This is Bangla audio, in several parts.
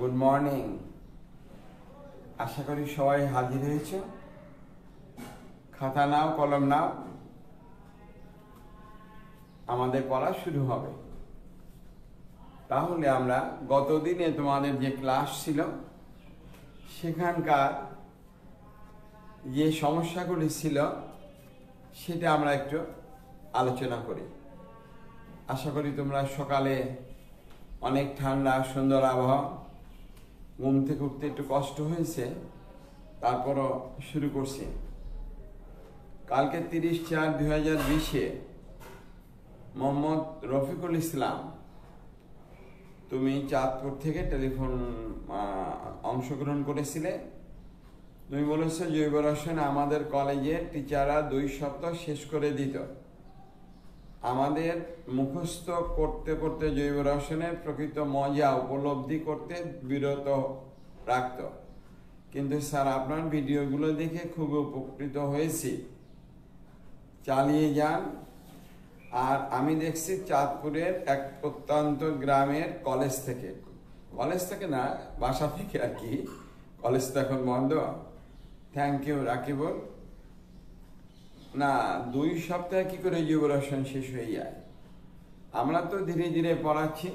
Good morning. আশা করি সবাই হাজির হয়েছ। খাতা নাও, কলম নাও, আমাদের পড়া শুরু হবে। তাহলে আমরা গতদিনে তোমাদের যে ক্লাস ছিল সেখানকার যে সমস্যাগুলি ছিল সেটা আমরা একটু আলোচনা করি। আশা করি তোমরা সকালে অনেক ঠান্ডা সুন্দর আবহাওয়া, ঘুম থেকে উঠতে একটু কষ্ট হয়েছে, তারপরও শুরু করছি। কালকে 30/4/2020 মোহাম্মদ রফিকুল ইসলাম, তুমি চাঁদপুর থেকে টেলিফোন অংশগ্রহণ করেছিলে। তুমি বলেছো জৈব রসায়ন আমাদের কলেজের টিচাররা 2 সপ্তাহ শেষ করে দিত। আমাদের মুখস্থ করতে করতে জৈব রসায়নের প্রকৃত মজা উপলব্ধি করতে বিরত রাখত। কিন্তু স্যার, আপনার ভিডিওগুলো দেখে খুব উপকৃত হয়েছি, চালিয়ে যান। আর আমি দেখছি চাঁদপুরের এক প্রত্যন্ত গ্রামের কলেজ থেকে না, বাসা থেকে আর কি, কলেজ তো এখন বন্ধ। Thank you Rakibul. না, 2 সপ্তাহে কি করে জৈব রসায়ন শেষ হয়ে যায়? আমরা তো ধীরে ধীরে পড়াচ্ছি।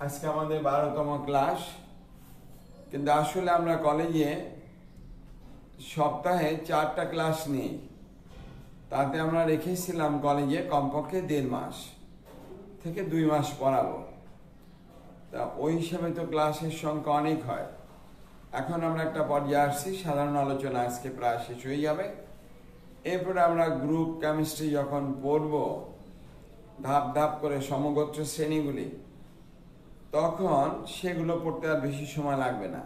আজকে আমাদের 12তম ক্লাস, কিন্তু আসলে আমরা কলেজে সপ্তাহে 4টা ক্লাস নিই। তাতে আমরা রেখেছিলাম কলেজে কমপক্ষে 1.5 মাস থেকে 2 মাস পড়াবো। তা ওই হিসাবে তো ক্লাসের সংখ্যা অনেক হয়। এখন আমরা একটা পর্যায়ে আসছি, সাধারণ আলোচনা আজকে প্রায় শেষ হয়ে যাবে। এরপরে আমরা গ্রুপ কেমিস্ট্রি যখন পড়ব, ধাপ ধাপ করে সমগোত্র শ্রেণীগুলি, তখন সেগুলো পড়তে আর বেশি সময় লাগবে না।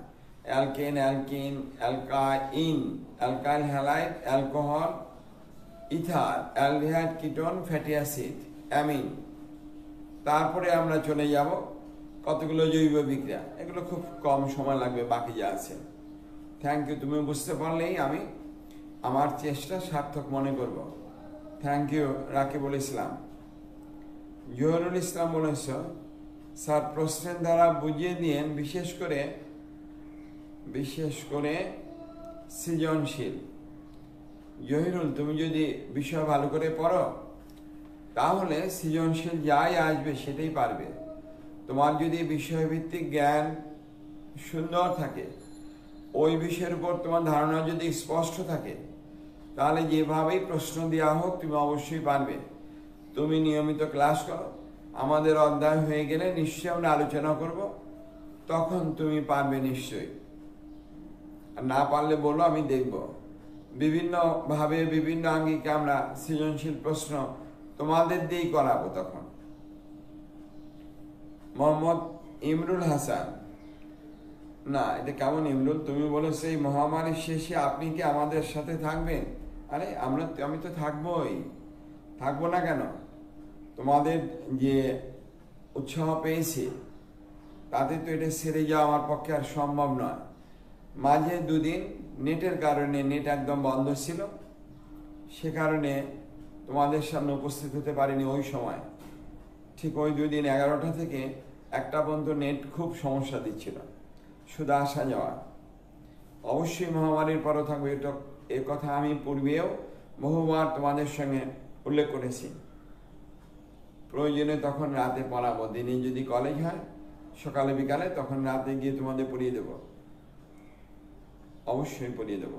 Alkane, alkyne, অ্যালকাইন, alkyl halide, alcohol, ether, aldehyde, ketone, fatty acid, amine. তারপরে আমরা চলে যাব কতগুলো জৈব বিক্রিয়া। এগুলো খুব কম সময় লাগবে, বাকি যা আছে। Thank you. তুমি বুঝতে পারলেই আমি আমার চেষ্টা সার্থক মনে করব। Thank you Rakibul Islam. জহুরুল ইসলাম বলেছ, স্যার প্রশ্নের দ্বারা বুঝিয়ে দিয়েন, বিশেষ করে সৃজনশীল। জহিরুল, তুমি যদি বিষয় ভালো করে পড়ো তাহলে সৃজনশীল যাই আসবে সেটাই পারবে। তোমার যদি বিষয়ভিত্তিক জ্ঞান সুন্দর থাকে, ওই বিষয়ের উপর তোমার ধারণা যদি স্পষ্ট থাকে, তাহলে যেভাবেই প্রশ্ন দেওয়া হোক তুমি অবশ্যই পারবে। তুমি নিয়মিত ক্লাস করো, আমাদের অধ্যায় হয়ে গেলে নিশ্চয়ই আমরা আলোচনা করব, তখন তুমি পারবে নিশ্চয়ই। আর না পারলে বলো, আমি দেখব। বিভিন্নভাবে বিভিন্ন আঙ্গিকে আমরা সৃজনশীল প্রশ্ন তোমাদের দিয়েই করাবো তখন। মোহাম্মদ ইমরুল হাসান, না এটা কেমন ইমরুল? তুমি বলেছো এই মহামারীর শেষে আপনি কি আমাদের সাথে থাকবেন? আরে আমি তো থাকবো না কেন? তোমাদের যে উৎসাহ পেয়েছি তাতে তো এটা সেরে যাওয়া আমার পক্ষে আর সম্ভব নয়। মাঝে 2 দিন নেটের কারণে নেট একদম বন্ধ ছিল, সে কারণে তোমাদের সামনে উপস্থিত হতে পারিনি ওই সময়। ঠিক ওই 2 দিন 11টা থেকে 1টা পর্যন্ত নেট খুব সমস্যা দিচ্ছিল, শুধু আসা যাওয়া। অবশ্যই মহামারীর পরও থাকবে, এ কথা আমি পূর্বেও বহুবার তোমাদের সঙ্গে উল্লেখ করেছি। প্রয়োজনে তখন রাতে পড়াবো। দিনে যদি কলেজ হয় সকালে বিকালে, তখন রাতে গিয়ে তোমাদের পড়িয়ে দেব, অবশ্যই পড়িয়ে দেব।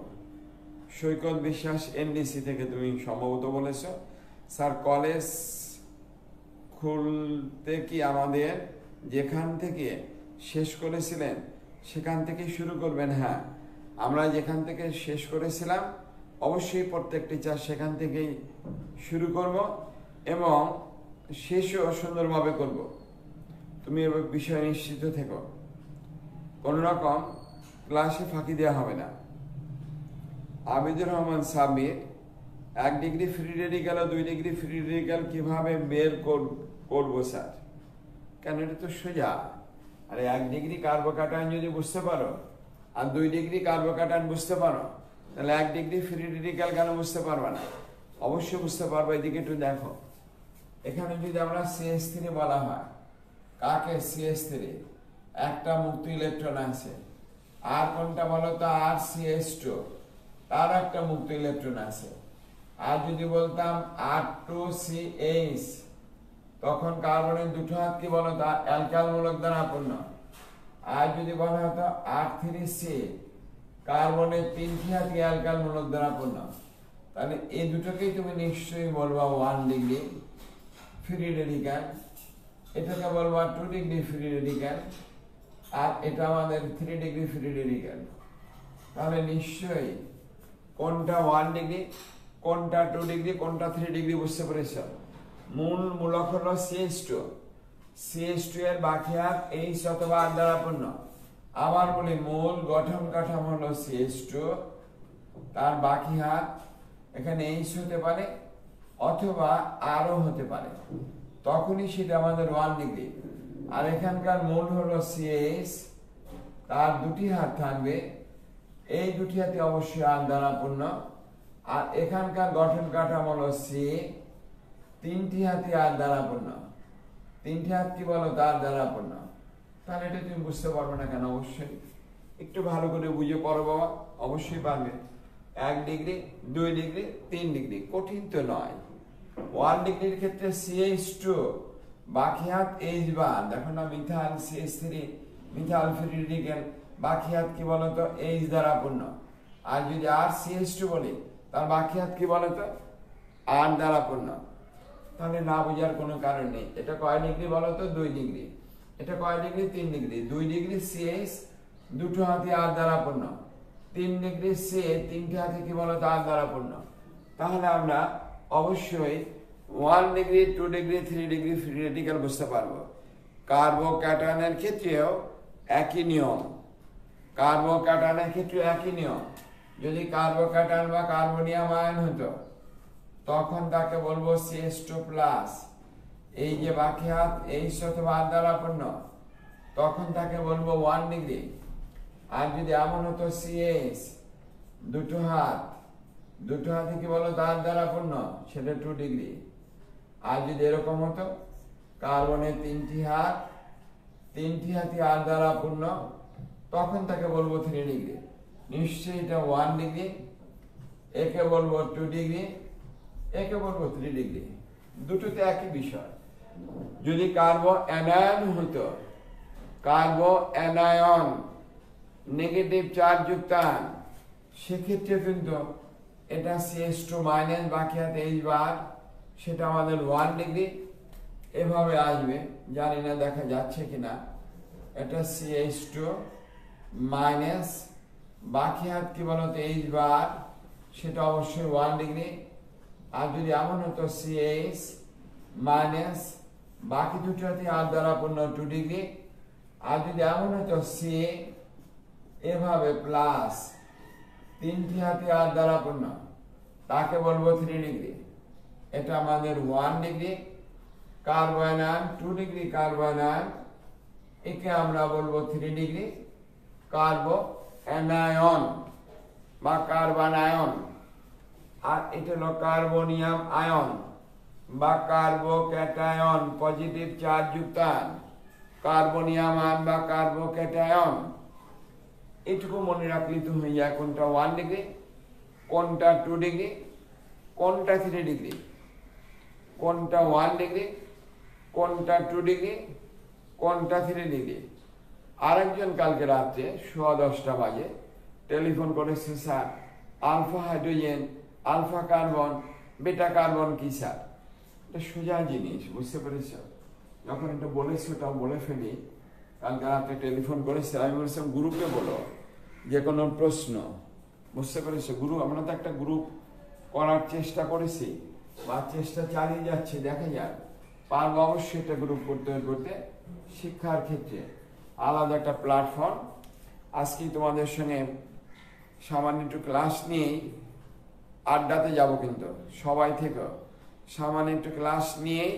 সৈকত বিশ্বাস এনডিসি থেকে তুমি সম্ভবত বলেছ, স্যার কলেজ খুলতে কি আমাদের যেখান থেকে শেষ করেছিলেন সেখান থেকেই শুরু করবেন? হ্যাঁ, আমরা যেখান থেকে শেষ করেছিলাম অবশ্যই প্রত্যেক টিচার সেখান থেকেই শুরু করব এবং শেষও সুন্দরভাবে করব। তুমি এ বিষয়ে নিশ্চিত থেকো, কোনো রকম ক্লাসে ফাঁকি দেওয়া হবে না। Abidur Rahman Sabbir, 1 degree free radical ও 2 ডিগ্রি ফ্রি রেডিক্যাল কিভাবে বের করবো স্যার? কেন, এটা তো সোজা। আরে 1 ডিগ্রি কার্বোক্যাটায়ন যদি বুঝতে পারো আর 2 ডিগ্রি কার্বোক্যাটায়ন বুঝতে পারো, তাহলে 1 ডিগ্রি ফ্রি রেডিক্যাল কেন বুঝতে পারবে না? অবশ্যই বুঝতে পারবো। এদিকে একটু দেখো, এখানে যদি আমরা CH3 বলা হয়, কাকে? CH3 একটা মুক্ত ইলেকট্রন আছে। আর কোনটা বলতো RCH2, তার একটা মুক্ত ইলেকট্রন আছে। আর যদি বলতাম R2CH, তখন কার্বনের দুটো হাত কি বলতো অ্যালকাইল মূলক দ্বারা পূর্ণ। আর যদি বলা হতো R3C, কার্বনের তিনটি হাত অ্যালকাইল মূলক দ্বারা পূর্ণ। তাহলে এই দুটোকেই তুমি নিশ্চয়ই বলবা 1 ডিগ্রি ফ্রি রেডিক্যাল, এটাকে বলবা 2 ডিগ্রি ফ্রি রেডিক্যাল, আর এটা আমাদের 3 ডিগ্রি ফ্রি রেডিক্যাল। তাহলে নিশ্চয়ই কোনটা 1 ডিগ্রি, কোনটা 2 ডিগ্রি, কোনটা 3 ডিগ্রি বুঝতে পেরেছ। মূলক হলো CH2, CH2 এর বাকি হাত H অথবা R দ্বারা পূর্ণ। আবার বলি মূল গঠন কাঠামো হলো CH2, তার বাকি হাত এখানে H হতে পারে অথবা আরও হতে পারে, তখনই সেটা আমাদের 1 ডিগ্রি। আর এখানকার মূল হলো CH, তার দুটি হাত থাকবে, এই দুটি হাতে অবশ্যই R দ্বারা পূর্ণ। আর এখানকার গঠন কাঠামো হলো C, তিনটি হাতে R দ্বারা পূর্ণ। তিনটি হাত কি বলো তার দ্বারা পূর্ণ। তাহলে এটা তুমি বুঝতে পারবে না কেন? অবশ্যই একটু ভালো করে বুঝে পড়ো বাবা, অবশ্যই পারবে। 1 ডিগ্রি, 2 ডিগ্রি, 3 ডিগ্রি, কঠিন তো নয়। 1 ডিগ্রির ক্ষেত্রে CH2, বাকি হাত H বার, দেখো না methyl CH3, methyl free radical, বাকি হাত কি বলতো H দ্বারা পূর্ণ। আর যদি RCH2 বলি, তার বাকি হাত কি বলতো R দ্বারা পূর্ণ। তাহলে না বোঝার কোনো কারণ নেই। এটা কয় ডিগ্রি বলতো? 2 ডিগ্রি। এটা কয় ডিগ্রি? 3 ডিগ্রি। 2 ডিগ্রি CH, দুটো হাতে R দ্বারা পূর্ণ। 3 ডিগ্রি C, তিনটি হাতে কি বলতো R দ্বারা পূর্ণ। তাহলে আমরা অবশ্যই 1 degree, 2 degree, 3 degree free radical বুঝতে পারবো। কার্বোক্যাটায়নের ক্ষেত্রেও একই নিয়ম। কার্বোক্যাটায়নের ক্ষেত্রে একই নিয়ম। যদি কার্বোক্যাটায়ন বা কার্বনিয়াম আয়ন হতো, তখন তাকে বলবো CH2+, এই যে বাকি হাত H অথবা R দ্বারা পূর্ণ, তখন তাকে বলবো 1 ডিগ্রি। আর যদি এমন হতো CH, দুটো হাতে কি বলো তার দ্বারা পূর্ণ, সেটা 2 ডিগ্রি। আর যদি এরকম হতো কার্বনের তিনটি হাতে R দ্বারা পূর্ণ, তখন তাকে বলবো 3 ডিগ্রি। নিশ্চয়ই এটা 1 ডিগ্রি, একে বলবো 2 ডিগ্রি, একে বলবো 3 ডিগ্রি। দুটোতে একই বিষয়। যদি কার্বো অ্যানায়ন হতো, কার্বো অ্যানায়ন নেগেটিভ চার্জ যুক্ত আয়ন, সেক্ষেত্রে কিন্তু এটা CH2- বাকি হাতে H বার, সেটা আমাদের 1 ডিগ্রি এভাবে আসবে। জানি না দেখা যাচ্ছে কিনা। এটা CH2- বাকি হাত কি বলতো H বার, সেটা অবশ্যই 1 ডিগ্রি। আর যদি এমন হতো CH- বাকি দুটো হাতে R দ্বারা পূর্ণ 2 ডিগ্রি। আর যদি এমন হতো C এভাবে প্লাস, তিনটি হাতে R দ্বারা পূর্ণ, তাকে বলবো 3 ডিগ্রি। এটা আমাদের 1 ডিগ্রি। কার্বনায়ন 2 ডিগ্রি, কার্বনায়ন একে আমরা বলবো 3 ডিগ্রি। কার্বো অ্যানায়ন বা কার্বনায়ন, আর এটা হলো কার্বনিয়াম আয়ন বা কার্বোক্যাটায়ন, পজিটিভ চার্জ যুক্ত আয়ন। কার্বনিয়াম আয়ন বা কার্বোক্যাটায়ন, এটুকু মনে রাখলে তো হয়ে যায় কোনটা 1 ডিগ্রি, কোনটা 2 ডিগ্রি, কোনটা 3 ডিগ্রি, কোনটা 1 ডিগ্রি, কোনটা 2 ডিগ্রি, কোনটা 3 ডিগ্রি। আরেকজন কালকে রাত্রে 10:15 বাজে টেলিফোন করেছে, sir alpha hydrogen, alpha carbon, beta carbon কি স্যার? এটা সোজা জিনিস, বুঝতে পেরেছ? যখন এটা বলেছি ওটাও বলে ফেলি। কালকে রাত্রে টেলিফোন করেছে, আমি বলেছিলাম গ্রুপে বলো যে কোনো প্রশ্ন, বুঝতে পেরেছো? আমরা তো একটা গ্রুপ করার চেষ্টা করেছি বা চেষ্টা চালিয়ে যাচ্ছে, দেখা যাক পারবো অবশ্যই একটা গ্রুপ করতে শিক্ষার ক্ষেত্রে আলাদা একটা প্ল্যাটফর্ম। আজকে তোমাদের সঙ্গে সামান্য একটু ক্লাস নিয়েই আড্ডাতে যাব, কিন্তু সবাই থেকে সামান্য একটু ক্লাস নিয়েই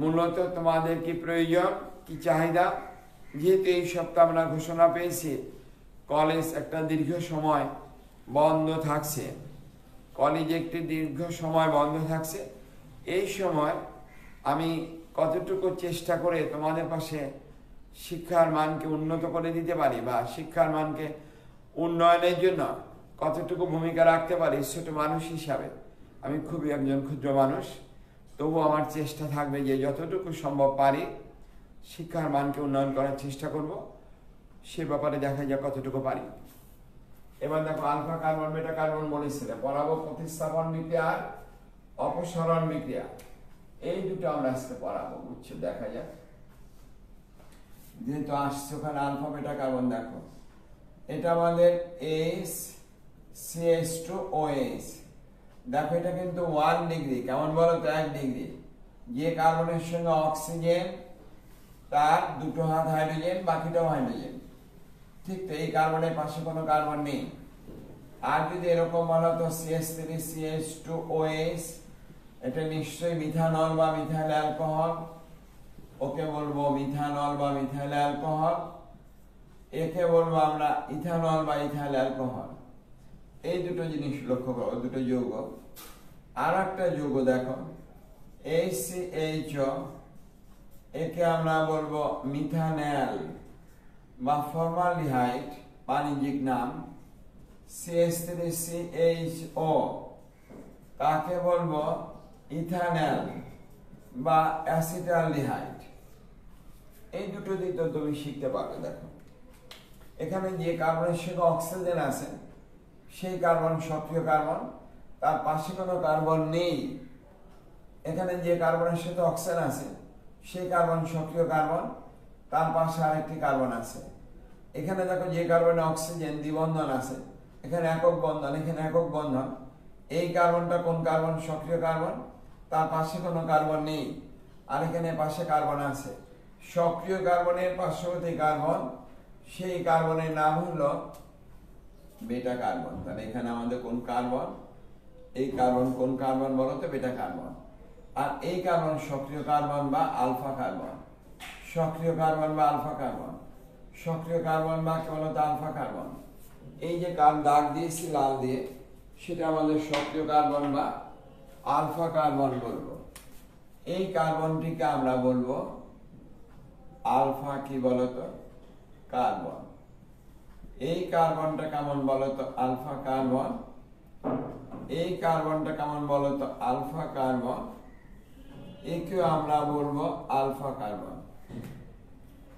মূলত তোমাদের কি প্রয়োজন, কি চাহিদা। যেহেতু এই সপ্তাহে আমরা ঘোষণা পেয়েছি কলেজ একটা দীর্ঘ সময় বন্ধ থাকছে, কলেজ একটি দীর্ঘ সময় বন্ধ থাকছে, এই সময় আমি কতটুকু চেষ্টা করে তোমাদের পাশে শিক্ষার মানকে উন্নত করে দিতে পারি বা শিক্ষার মানকে উন্নয়নের জন্য কতটুকু ভূমিকা রাখতে পারি, ছোট মানুষ হিসাবে আমি খুবই একজন ক্ষুদ্র মানুষ, তবু আমার চেষ্টা থাকবে যে যতটুকু সম্ভব পারি শিক্ষার মানকে উন্নয়ন করার চেষ্টা করব, সে ব্যাপারে দেখা যায় কতটুকু পারি। এবার দেখো আলফা কার্বন বেটা কার্বন বলেছিলাম, পরাবো প্রতিস্থাপন বিক্রিয়া আর অপসরণ বিক্রিয়া, এই দুটো আমরা আজকে পড়াবো। বুঝছো, দেখা যাক। যেহেতু আসছে ওখানে আলফা বেটা কার্বন, দেখো এটা আমাদের HCH2OH, দেখো এটা কিন্তু 1 ডিগ্রি, কেমন বলো তো 1 ডিগ্রি। যে কার্বনের সঙ্গে অক্সিজেন তার দুটো হাত হাইড্রোজেন, বাকিটাও হাইড্রোজেন, ঠিক তো। এই কার্বনের পাশে কোনো কার্বন নেই। আর যদি এরকম বলো তো CH3CH2OH, এটা নিশ্চয়ই মিথানল বা মিথাইল অ্যালকোহল, ওকে বলবো মিথানল বা মিথাইল অ্যালকোহল, একে বলবো আমরা ইথানল বা ইথাইল অ্যালকোহল। এই দুটো জিনিস লক্ষ্য করো, দুটো যৌগ। আর একটা যৌগ দেখো HCHO, একে আমরা বলবো মিথানেল বা ফর্মালডিহাইড, বাণিজ্যিক নাম। CH3CHO, তাকে বলবো ইথানেল বা অ্যাসিটালডিহাইড। এই দুটো দিক তো তুমি শিখতে পারবে। দেখো এখানে যে কার্বনের সঙ্গে অক্সিজেন আছে সেই কার্বন সক্রিয় কার্বন, তার পাশে কোনো কার্বন নেই। এখানে যে কার্বনের সাথে অক্সিজেন আছে সেই কার্বন সক্রিয় কার্বন, তার পাশে আরেকটি কার্বন আছে। এখানে দেখো যে কার্বনে অক্সিজেন দ্বিবন্ধন আছে, এখানে একক বন্ধন, এখানে একক বন্ধন। এই কার্বনটা কোন কার্বন? সক্রিয় কার্বন, তার পাশে কোনো কার্বন নেই। আর এখানে পাশে কার্বন আছে, সক্রিয় কার্বনের পার্শ্ববর্তী কার্বন, সেই কার্বনের নাম হলো বেটা কার্বন। তাহলে এখানে আমাদের কোন কার্বন? এই কার্বন কোন কার্বন বলো তো? বেটা কার্বন। আর এই কার্বন সক্রিয় কার্বন বা আলফা কার্বন, সক্রিয় কার্বন বা আলফা কার্বন, সক্রিয় কার্বন বা কি বলতো? Alpha carbon. এই যে দাগ দিয়েছি লাল দিয়ে, সেটা আমাদের সক্রিয় কার্বন বা আলফা কার্বন বলবো। এই কার্বনটিকে আমরা বলবো আলফা কি বলতো? কার্বন। এই কার্বনটা কেমন বলতো? Alpha carbon. এই কার্বনটা কেমন বলতো? Alpha carbon. একেও আমরা বলবো আলফা কার্বন।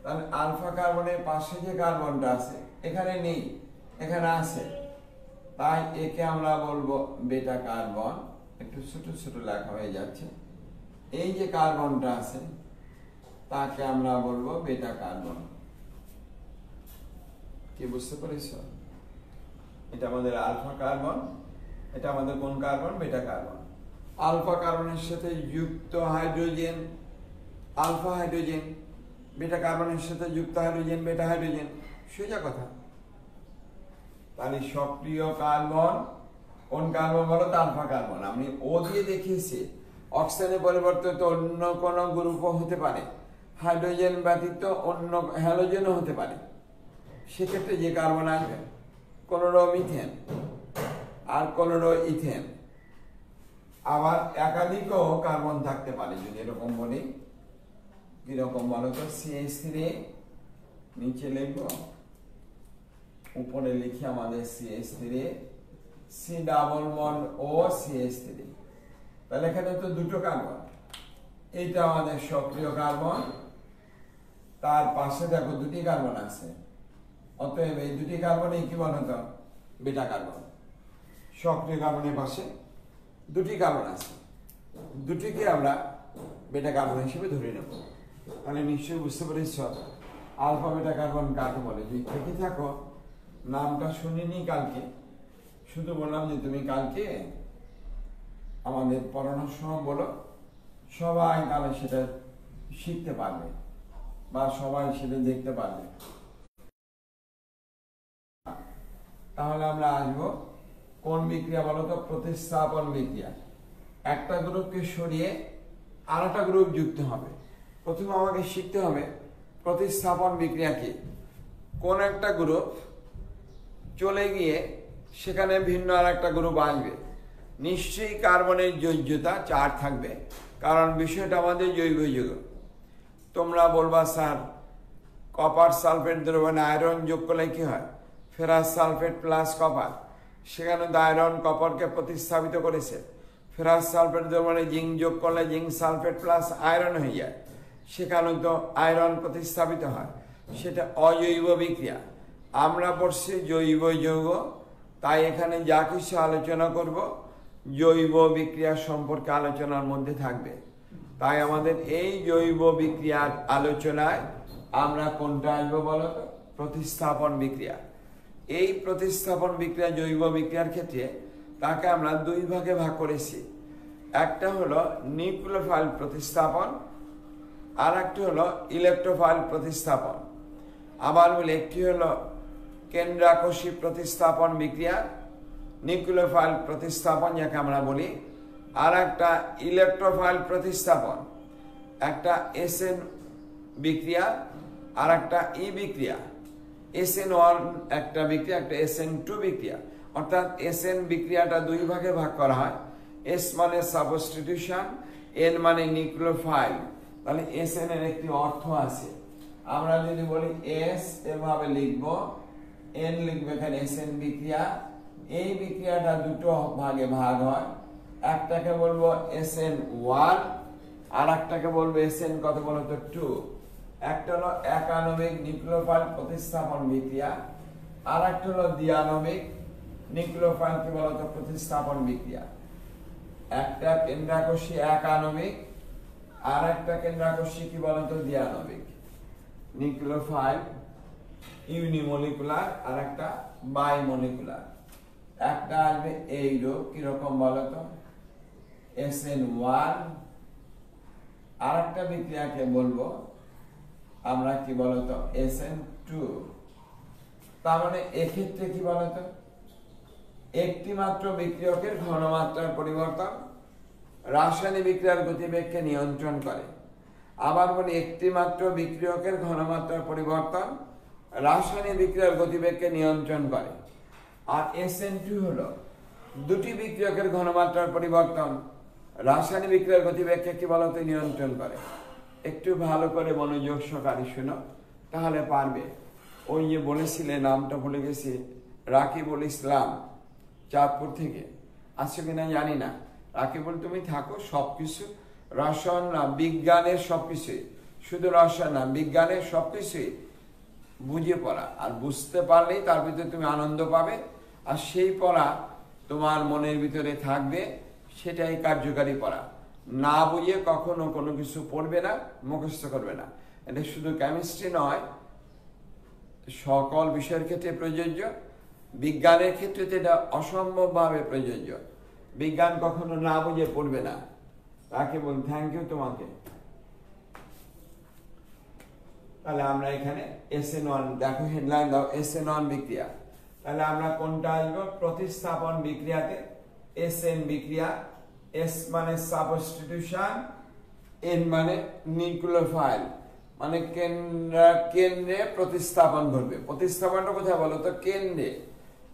তাহলে আলফা কার্বনের পাশে যে কার্বনটা আছে এখানে নেই, এখানে আছে, তাই একে আমরা বলবো বেটা কার্বন। একটু ছোট ছোট লেখা হয়ে যাচ্ছে। এই যে কার্বনটা আছে তাকে আমরা বলবো বেটা কার্বন। কি বুঝতে পেরেছ? এটা আমাদের আলফা কার্বন, এটা আমাদের কোন কার্বন? Beta carbon. আলফা কার্বনের সাথে যুক্ত হাইড্রোজেন আলফা হাইড্রোজেন, বেটা কার্বনের সাথে যুক্ত হাইড্রোজেন বেটা হাইড্রোজেন, সোজা কথা। তাহলে সক্রিয় কার্বন কোন কার্বন বলো তো? Alpha carbon. আমি ও দিয়ে দেখিয়েছি, অক্সিজেনের পরিবর্তে তো অন্য কোনো গ্রুপও হতে পারে, হাইড্রোজেন ব্যতীত অন্য হ্যালোজেনও হতে পারে। সেক্ষেত্রে যে কার্বন আসবে কোনোটা মিথেন আর কোনোটা ইথেন। আবার একাধিকও কার্বন থাকতে পারে। যদি এরকম বলি, কিরকম বলো তো? CH3, নিচে লিখবো, উপরে লিখি আমাদের CH3, C ডাবল বন্ড ও CH3। তাহলে এখানে তো দুটো কার্বন, এইটা আমাদের সক্রিয় কার্বন, তার পাশে দেখো দুটি কার্বন আছে। অতএব এই দুটি কার্বনে কি বলতো? বেটা কার্বন। সক্রিয় কার্বনের পাশে দুটি কার্বন আছে, দুটিকে আমরা বেটা কার্বন হিসেবে ধরে নেব। তাহলে নিশ্চয়ই বুঝতে পেরেছ আলফা বেটা কার্বন কাকে বলে। যদি থেকে থাকো, নামটা শুনিনি কালকে, শুধু বললাম যে তুমি কালকে আমাদের পড়ানোর সময় বলো, সবাই তাহলে সেটা শিখতে পারবে বা সবাই সেটা দেখতে পারবে। তাহলে আমরা আসবো কোন বিক্রিয়া বলতো? প্রতিস্থাপন বিক্রিয়া। একটা গ্রুপকে সরিয়ে আরেকটা গ্রুপ যুক্ত হবে। প্রথমে আমাকে শিখতে হবে প্রতিস্থাপন বিক্রিয়া কি। কোন একটা গ্রুপ চলে গিয়ে সেখানে ভিন্ন আর একটা গ্রুপ আসবে, নিশ্চয়ই কার্বনের যোজ্যতা 4 থাকবে, কারণ বিষয়টা আমাদের জৈব যৌগ। তোমরা বলবা স্যার কপার সালফেট দ্রবণে আয়রন যোগ করলে কি হয়, ফেরাস সালফেট প্লাস কপার। সেখানে তো আয়রন কপারকে প্রতিস্থাপিত করেছে। ফেরাস সালফেট দ্রবণে জিঙ্ক যোগ করলে জিঙ্ক সালফেট প্লাস আয়রন হয়ে যায়, সেখানে তো আয়রন প্রতিস্থাপিত হয়, সেটা অজৈব বিক্রিয়া। আমরা পড়ছি জৈব যৌগ, তাই এখানে যা কিছু আলোচনা করব জৈব বিক্রিয়া সম্পর্কে আলোচনার মধ্যে থাকবে। তাই আমাদের এই জৈব বিক্রিয়ার আলোচনায় আমরা কোনটা আসবো বলো তো, প্রতিস্থাপন বিক্রিয়া। এই প্রতিস্থাপন বিক্রিয়া জৈব বিক্রিয়ার ক্ষেত্রে তাকে আমরা দুই ভাগে ভাগ করেছি। একটা হলো নিউক্লিওফাইল প্রতিস্থাপন, আর একটা হলো ইলেকট্রোফাইল প্রতিস্থাপন। আবার বলি, একটি হলো কেন্দ্রাকর্ষী প্রতিস্থাপন বিক্রিয়া, নিউক্লিওফাইল প্রতিস্থাপন যাকে আমরা বলি, আর একটা ইলেকট্রোফাইল প্রতিস্থাপন। একটা এসএন বিক্রিয়া আর একটা ই বিক্রিয়া। SN1 একটা বিক্রিয়া, একটা SN2 বিক্রিয়া। অর্থাৎ SN বিক্রিয়াটা দুই ভাগে ভাগ করা হয়। S মানে সাবস্টিটিউশন, N মানে নিউক্লিওফাইল। তাহলে SN এর একটি অর্থ আছে। আমরা যদি বলি S এভাবে লিখব, N লিখবে এখানে SN বিক্রিয়া। এই বিক্রিয়াটা দুটো ভাগে ভাগ হয়। একটাকে বলবো SN1 আর একটাকে বলবো SN কত বলতো 2। একটা হলো একাণবিক নিউক্লিওফাইল প্রতিস্থাপন বিক্রিয়া, আর একটা হলো দ্বিআণবিক নিউক্লিওফাইল কি বলতো প্রতিস্থাপন বিক্রিয়া। একটা কেন্দ্রাকর্ষী একাণবিক আর একটা কেন্দ্রাকর্ষী কি বলতো দ্বিআণবিক। নিউক্লিওফাইল ইউনিমলিকুলার আর একটা বাইমলিকুলার। একটা আসবে এই রূপ, কিরকম বলতো SN1, আর একটা বিক্রিয়াকে বলবো আমরা কি বলতো SN2। তার মানে এক্ষেত্রে কি বলতো, একটি মাত্র বিক্রিয়কের ঘনমাত্রার পরিবর্তন রাসায়নিক বিক্রিয়ার গতিবেগকে নিয়ন্ত্রণ করে। আবার বলি, একটি মাত্র বিক্রিয়কের ঘনমাত্রার পরিবর্তন রাসায়নিক বিক্রিয়ার গতিবেগকে নিয়ন্ত্রণ করে। আর SN2 হলো দুটি বিক্রিয়কের ঘনমাত্রার পরিবর্তন রাসায়নিক বিক্রিয়ার গতিবেগকে কি বলতো নিয়ন্ত্রণ করে। একটু ভালো করে মনোযোগ সহকারে শোনো, তাহলে পারবে। ওই যে বলেছিলে, নামটা ভুলে গেছি, রাকিবুল ইসলাম, চাঁদপুর থেকে। আছো কিনা জানি না। রাকিবুল তুমি থাকো, সবকিছু রসায়ন না বিজ্ঞানের সবকিছুই, শুধু রসায়ন না বিজ্ঞানের সবকিছুই বুঝে পড়া। আর বুঝতে পারলেই তার ভিতরে তুমি আনন্দ পাবে, আর সেই পড়া তোমার মনের ভিতরে থাকবে, সেটাই কার্যকারী পড়া। না বুঝে কখনো কোনো কিছু পড়বে না, মুখস্থ করবে না। এটা শুধু কেমিস্ট্রি নয়, সকল বিষয়ের ক্ষেত্রে প্রযোজ্য। বিজ্ঞানের ক্ষেত্রে এটা অসম্ভবভাবে প্রযোজ্য। বিজ্ঞান কখনো না বুঝে পড়বে না। তাকে বল থ্যাংক ইউ তোমাকে। তাহলে আমরা এখানে SN1 দেখো, হেডলাইন দাও SN1 বিক্রিয়া। তাহলে আমরা কোনটা আসবো, প্রতিস্থাপন বিক্রিয়াতে SN বিক্রিয়া। S মানে সাবস্টিটিউশন, N মানে নিউক্লিওফাইল, মানে কেন্দ্রে প্রতিস্থাপন ঘটবে। প্রতিস্থাপনটা কোথায় বলো তো, কেন্দ্রে।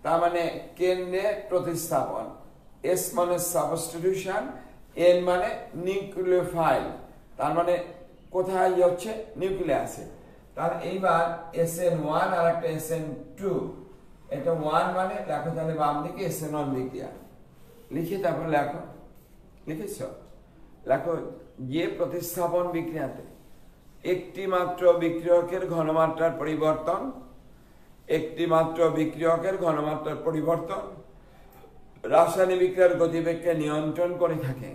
তার মানে কেন্দ্রে প্রতিস্থাপন। S মানে সাবস্টিটিউশন, N মানে নিউক্লিওফাইল, তার মানে কোথায় হচ্ছে নিউক্লিয়াসে। তার এইবার SN1 আর একটা SN2। এটা 1 মানে লেখো তাহলে বাম দিকে SN1 বিক্রিয়া লিখে তারপর লেখো। লিখেছ? লেখো, যে প্রতিস্থাপন বিক্রিয়াতে একটি মাত্র বিক্রিয়কের ঘনমাত্রার পরিবর্তন, একটি মাত্র বিক্রিয়কের ঘনমাত্রার পরিবর্তন রাসায়নিক বিক্রিয়ার গতিবেগকে নিয়ন্ত্রণ করে থাকে।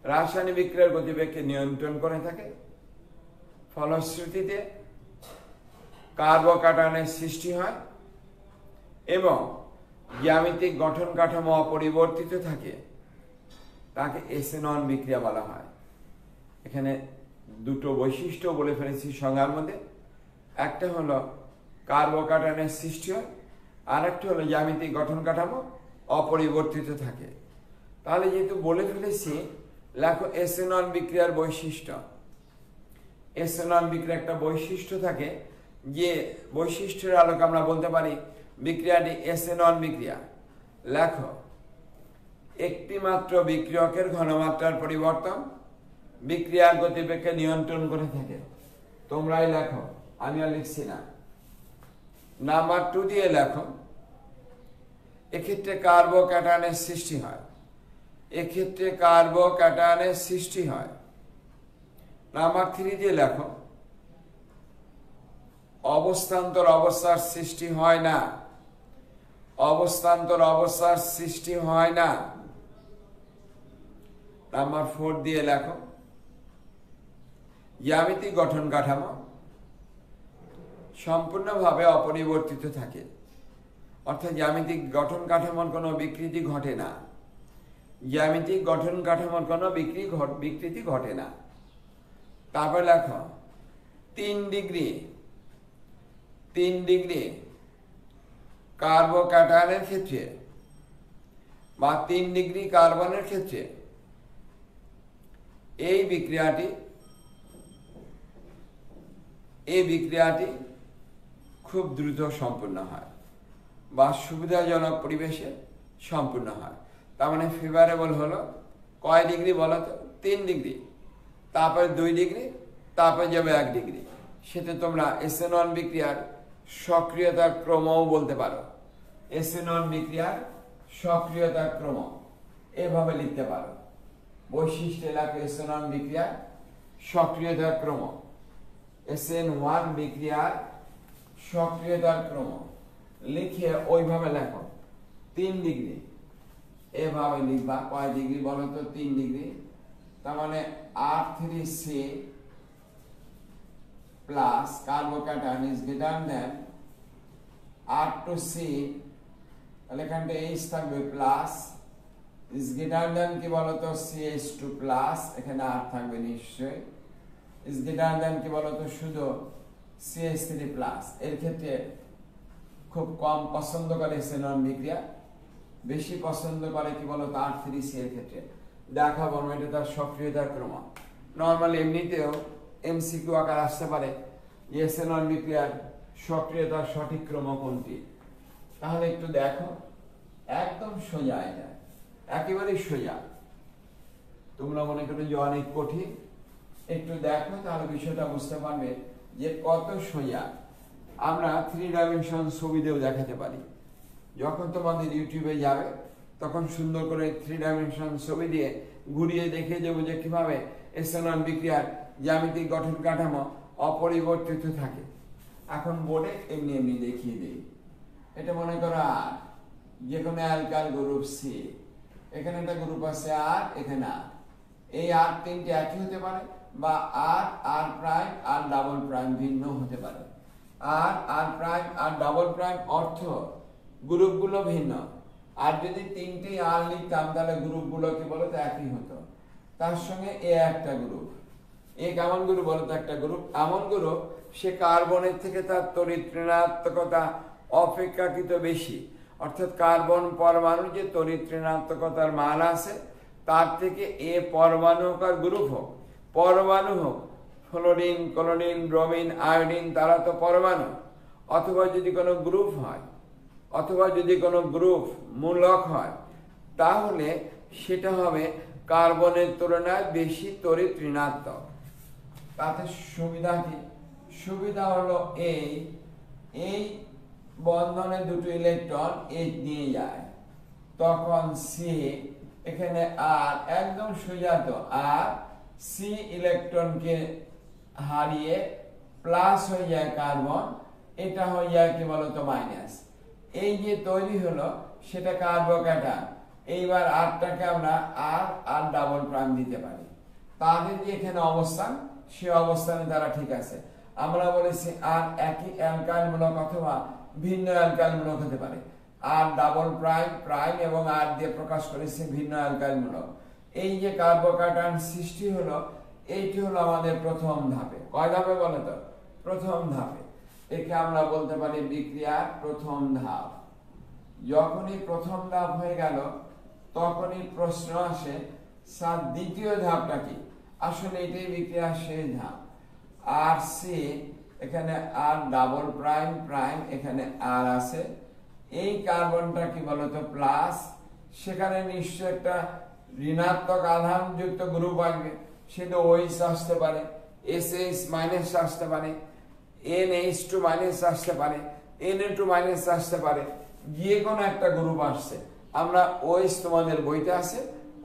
রাসায়নিক বিক্রিয়ার গতিবেগকে নিয়ন্ত্রণ করে থাকে। ফলশ্রুতিতে কার্বোকাটায়নের সৃষ্টি হয় এবং জ্যামিতিক গঠন কাঠামো অপরিবর্তিত থাকে, তাকে SN1 বিক্রিয়া বলা হয়। এখানে দুটো বৈশিষ্ট্য বলে ফেলেছি সংজ্ঞার মধ্যে। একটা হলো কার্বোকাটায়নের সৃষ্টি হয়, আর একটা হলো জ্যামিতিক গঠন কাঠামো অপরিবর্তিত থাকে। তাহলে যেহেতু বলে ফেলেছি, লেখো SN1 বিক্রিয়ার বৈশিষ্ট্য। SN1 বিক্রিয়ার একটা বৈশিষ্ট্য থাকে, যে বৈশিষ্ট্যের আলোকে আমরা বলতে পারি বিক্রিয়াটি SN1 বিক্রিয়া। লেখো, একটি মাত্র বিক্রিয়কের ঘনমাত্রার পরিবর্তন বিক্রিয়ার গতিবেগকে নিয়ন্ত্রণ করে থাকে। তোমরাই লেখো, আমি আর লিখছি না। নাম্বার 2 দিয়ে লেখো, এক্ষেত্রে কার্বোক্যাটায়নের সৃষ্টি হয়, এক্ষেত্রে কার্বোক্যাটায়নের সৃষ্টি হয়। নাম্বার 3 দিয়ে লেখো, অবস্থান্তর অবস্থার সৃষ্টি হয় না, অবস্থান্তর অবস্থার সৃষ্টি হয় না। নাম্বার 4 দিয়ে লেখো, জ্যামিতিক গঠন কাঠামো সম্পূর্ণভাবে অপরিবর্তিত থাকে, অর্থাৎ জ্যামিতিক গঠন কাঠামোর কোনো বিকৃতি ঘটে না, জ্যামিতিক গঠন কাঠামোর কোনো বিকৃতি ঘটে না। তারপর লেখো 3 ডিগ্রি কার্বোক্যাটায়নের ক্ষেত্রে বা 3 ডিগ্রি কার্বনের ক্ষেত্রে এই বিক্রিয়াটি খুব দ্রুত সম্পূর্ণ হয় বা সুবিধাজনক পরিবেশে সম্পূর্ণ হয়। তার মানে ফেভারেবল হলো কয় ডিগ্রি বলো তো? 3 ডিগ্রি, তারপরে 2 ডিগ্রি, তারপরে যাবে 1 ডিগ্রি। সেটা তোমরা এসএনন বিক্রিয়ার সক্রিয়তার ক্রমও বলতে পারো। এসএনন বিক্রিয়ার সক্রিয়তার ক্রম এভাবে লিখতে পারো। বৈশিষ্ট্য লেখো এসএনন বিক্রিয়ার সক্রিয়তার ক্রম, SN1 বিক্রিয়ার সক্রিয়তার ক্রম লিখে ওইভাবে লেখো 3 ডিগ্রি, এভাবে লিখবা। কয় ডিগ্রি বলো তো? 3 ডিগ্রি। তার মানে R3C plus carbocation is greater than R2C, তাহলে এখানটা H থাকবে প্লাস, ইজ গ্রেটার দেন কি বলতো? CH2 প্লাস, এখানে R থাকবে নিশ্চয়। ইজ গ্রেটার দেন কি বলতো? শুধু CH3 প্লাস। এর ক্ষেত্রে খুব কম পছন্দ করে এসএনন বিক্রিয়া, বেশি পছন্দ করে কি বলতো? R3C এর ক্ষেত্রে। দেখাবো এটা তার সক্রিয়তার ক্রম। নর্মালি এমনিতেও MCQ আকার আসতে পারে যে এসএনন বিক্রিয়ার সক্রিয়তার সঠিক ক্রম কোনটি। তাহলে একটু দেখো, একদম সোজা, এটা একেবারেই সোজা। তোমরা মনে করো যে অনেক কঠিন, একটু দেখো তাহলে বিষয়টা বুঝতে পারবে যে কত সোজা। আমরা 3 ডাইমেনশন ছবি দিয়েও দেখাতে পারি। যখন তোমাদের ইউটিউবে যাবে তখন সুন্দর করে 3 ডাইমেনশন ছবি দিয়ে ঘুরিয়ে দেখিয়ে দেবো যে কিভাবে এসএনন বিক্রিয়ার জ্যামিতিক গঠন কাঠামো অপরিবর্তিত থাকে। এখন বোর্ডে এমনি এমনি দেখিয়ে দিই। এটা মনে করো আর, যে কোনো অ্যালকাইল গ্রুপ সি, এখানে একটা গ্রুপ আছে আর, এখানে আর। এই আর তিনটে একই হতে পারে বা আর আর প্রাইম আর ডাবল প্রাইম ভিন্ন হতে পারে। আর আর প্রাইম আর ডাবল প্রাইম অর্থ গ্রুপগুলো ভিন্ন। আর যদি 3টে আর লিখতাম তাহলে গ্রুপগুলো কি বলতো? একই হতো। তার সঙ্গে এ একটা গ্রুপ, এ কেমন গ্রুপ বলতো? একটা গ্রুপ এমন গ্রুপ সে কার্বনের থেকে তার তড়িৎ ঋণাত্মকতা অপেক্ষাকৃত বেশি, অর্থাৎ কার্বন পরমাণুর যে তড়িৎ ঋণাত্মকতার মান আছে তার থেকে এ পরমাণু হোক আর গ্রুপ হোক, পরমাণু হোক, ফ্লোরিন, ক্লোরিন, ব্রোমিন, আয়োডিন, তারা তো পরমাণু। অথবা যদি কোনো গ্রুপ হয়, অথবা যদি কোনো গ্রুপ মূলক হয়, তাহলে সেটা হবে কার্বনের তুলনায় বেশি তড়িৎ ঋণাত্মক। তাতে সুবিধা কি? সুবিধা হলো এই বন্ধনে দুটো ইলেকট্রন এই নিয়ে যায়, তখন সি এখানে আর একদম সোজা, তো আর সি ইলেকট্রনকে হারিয়ে প্লাস হয়ে যায় কার্বন, এটা হয়ে যায় কি বলতো? মাইনাস। এই যে তৈরি হলো সেটা কার্বোক্যাটায়ন। এইবার আরটাকে আমরা আর আর ডাবল প্রাইম দিতে পারি। তাদের যে এখানে অবস্থান, সে অবস্থানে তারা ঠিক আছে। আমরা বলেছি আর একই অ্যালকাইল মূলক অথবা ভিন্ন অ্যালকাইল মূলক হতে পারে। আর ডাবল প্রাইম প্রাইম এবং আর দিয়ে প্রকাশ করেছে ভিন্ন অ্যালকাইল মূলক। এই যে কার্বোক্যাটায়ন সৃষ্টি হলো, এইটি হলো আমাদের প্রথম ধাপে। কয় ধাপে বলো তো? প্রথম ধাপে। একে আমরা বলতে পারি বিক্রিয়ার প্রথম ধাপ। যখনই প্রথম ধাপ হয়ে গেল তখনই প্রশ্ন আসে, স্যার দ্বিতীয় ধাপটা কি? আসলে এটাই বিক্রিয়ার শেষ ধাপ। আর সি এখানে আর ডাবল প্রাইম প্রাইম, এখানে আর আছে। এই কার্বনটা কি বলতো? প্লাস। সেখানে নিশ্চয় একটা ঋণাত্মক আধান যুক্ত গ্রুপ আসবে, সেটা ওইস আসতে পারে। SH মাইনাস আসতে পারে, NH2 মাইনাস আসতে পারে, Na2 মাইনাস আসতে পারে, যে কোনো একটা গ্রুপ আসছে। আমরা OH তোমাদের বইতে আছে,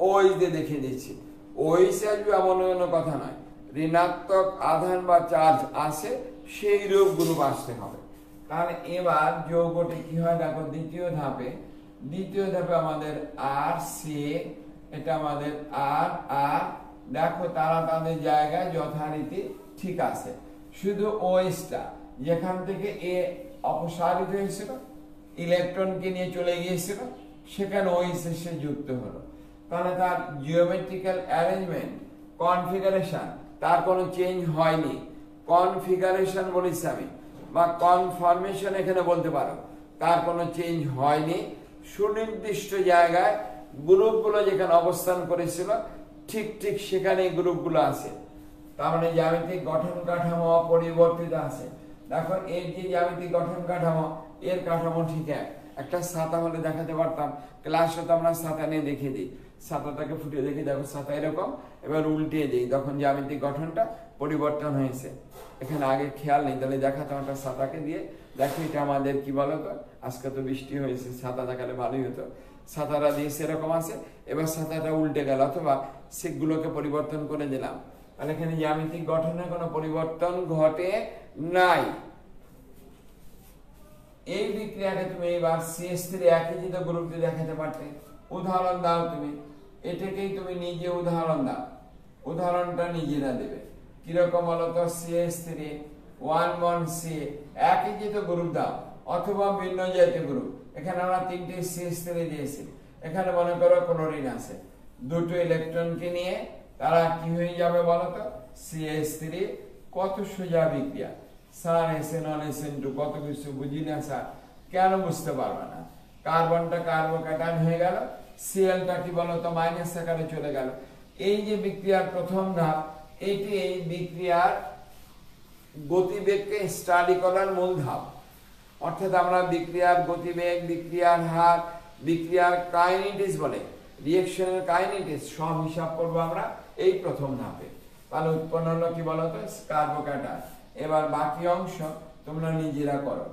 OH দিয়ে দেখিয়ে দিচ্ছি। OH আসবে এমন কোনো কথা নয়, ঋণাত্মক আধান বা চার্জ আসে সেই রূপ গ্রুপ আসতে হবে। তাহলে এবার যৌগটি কি হয় দেখো, দ্বিতীয় ধাপে আমাদের RC, এটা আমাদের R দেখো তারা তাদের জায়গায় যথারীতি ঠিক আছে। শুধু OH-টা যেখান থেকে এ অপসারিত হয়েছিল, ইলেকট্রনকে নিয়ে চলে গিয়েছিল, সেখানে OH এসে যুক্ত হলো। তাহলে তার জিওমেট্রিক্যাল অ্যারেঞ্জমেন্ট, কনফিগারেশন তার কোনো চেঞ্জ হয়নি। কনফিগারেশন বলেছি আমি, বা কনফরমেশন এখানে বলতে পারো, তার কোনো চেঞ্জ হয়নি। সুনির্দিষ্ট জায়গায় গ্রুপগুলো যেখানে অবস্থান করেছিল ঠিক সেখানে গ্রুপগুলো আছে। তার মানে জ্যামিতিক গঠন কাঠামো অপরিবর্তিত আছে। দেখো এর যে জ্যামিতিক গঠন কাঠামো, এর কাঠামো ঠিক একটা ছাতা হলে দেখাতে পারতাম, ক্লাসে তো আমরা ছাতা নিয়ে দেখিয়ে দিই, ছাতাটাকে ফুটিয়ে দেখি, দেখো ছাতা এরকম, এবার উল্টিয়ে দিই, তখন জ্যামিতিক গঠনটা পরিবর্তন হয়েছে। এখানে আগে খেয়াল নেই, তাহলে দেখাতাম একটা ছাতাকে দিয়ে, দেখো এটা আমাদের কি বলতো, আজকে তো বৃষ্টি হয়েছে, ছাতা দেখালে ভালোই হতো। ছাতাটা দিয়ে সেরকম আছে, এবার ছাতাটা উল্টে গেল, অথবা সেগুলোকে পরিবর্তন করে দিলাম, তাহলে এখানে জ্যামিতিক গঠনে কোনো পরিবর্তন ঘটে নাই। এই বিক্রিয়াকে তুমি এবার CH3 একীকৃত গ্রুপ দিয়ে দেখাতে পারতে। উদাহরণ দাও তুমি, এটাকেই তুমি নিজে উদাহরণ দাও, উদাহরণটা নিজেরা দেবে। কিরকম বলতো, CH3 1,1C একীকৃত গ্রুপ দাও, অথবা ভিন্ন জাতীয় গ্রুপ। এখানে আমরা 3টে CH3 দিয়েছি, এখানে মনে করো ক্লোরিন আছে, দুটো ইলেকট্রনকে নিয়ে তারা কি হয়ে যাবে বলতো, CH3। কত সোজা বিক্রিয়া স্যার, SN1 SN2 কত কিছু বুঝি না স্যার, কেন বুঝতে পারবে না? কার্বনটা কার্বোক্যাটায়ন হয়ে গেল, Clটা কি বলতো মাইনাস আকারে চলে গেল। এই যে বিক্রিয়ার প্রথম ধাপ, এটি এই বিক্রিয়ার গতিবেগকে স্টাডি করার মূল ধাপ। অর্থাৎ আমরা বিক্রিয়ার গতিবেগ, বিক্রিয়ার হার, বিক্রিয়ার কাইনেটিক্স বলে, রিঅ্যাকশনের কাইনেটিক্স সব হিসাব করবো আমরা এই প্রথম ধাপে। তাহলে উৎপন্ন হলো কি বলতো, কার্বোক্যাটায়ন। এবার বাকি অংশ তোমরা নিজেরা করো,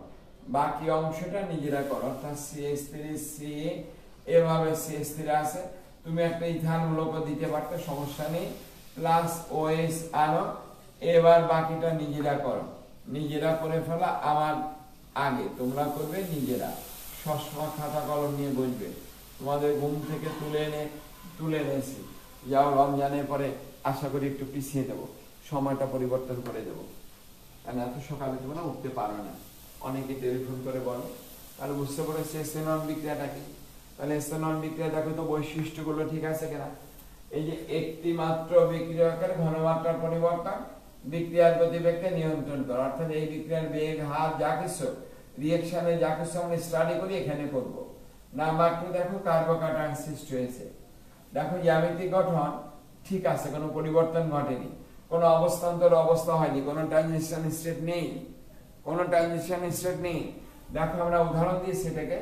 বাকি অংশটা নিজেরা করো। অর্থাৎ CH3C এভাবে CH3 আছে, তুমি একটা ইথান মূলক দিতে পারতে, সমস্যা নেই, প্লাস OH আনো। এবার বাকিটা নিজেরা করো, নিজেরা করে ফেলা আমার আগে, তোমরা করবে নিজেরা। সবসময় খাতা কলম নিয়ে বসবে, তোমাদের ঘুম থেকে তুলে এনেছি, যাও রমজানের পরে আশা করি একটু পিছিয়ে দেবো, সময়টা পরিবর্তন করে দেবো, কারণ এত সকালে তোমরা উঠতে পারো না, অনেকে টেলিফোন করে বলো। তাহলে বুঝতে পারছি SN1 বিক্রিয়াটা কি। তাহলে SN1 বিক্রিয়া দেখো তো বৈশিষ্ট্যগুলো ঠিক আছে কিনা। এই যে একটি মাত্র বিক্রিয়কের ঘনমাত্রার পরিবর্তন বিক্রিয়ার গতিবেগকে নিয়ন্ত্রণ করে, অর্থাৎ এই বিক্রিয়ার বেগ, হার, যা কিছু রিঅ্যাকশনে যা কিছু আমরা স্টাডি করি এখানে করব। নাম্বার 2 দেখো কার্বোক্যাটায়ন সৃষ্টি হয়েছে, দেখো জ্যামিতিক গঠন ঠিক আছে, কোনো পরিবর্তন ঘটেনি, কোনো অবস্থান্তর অবস্থা হয়নি, কোনো ট্রানজিশন স্টেট নেই, কোনো ট্রানজিশন স্টেট নেই। দেখো আমরা উদাহরণ দিই সেটাকে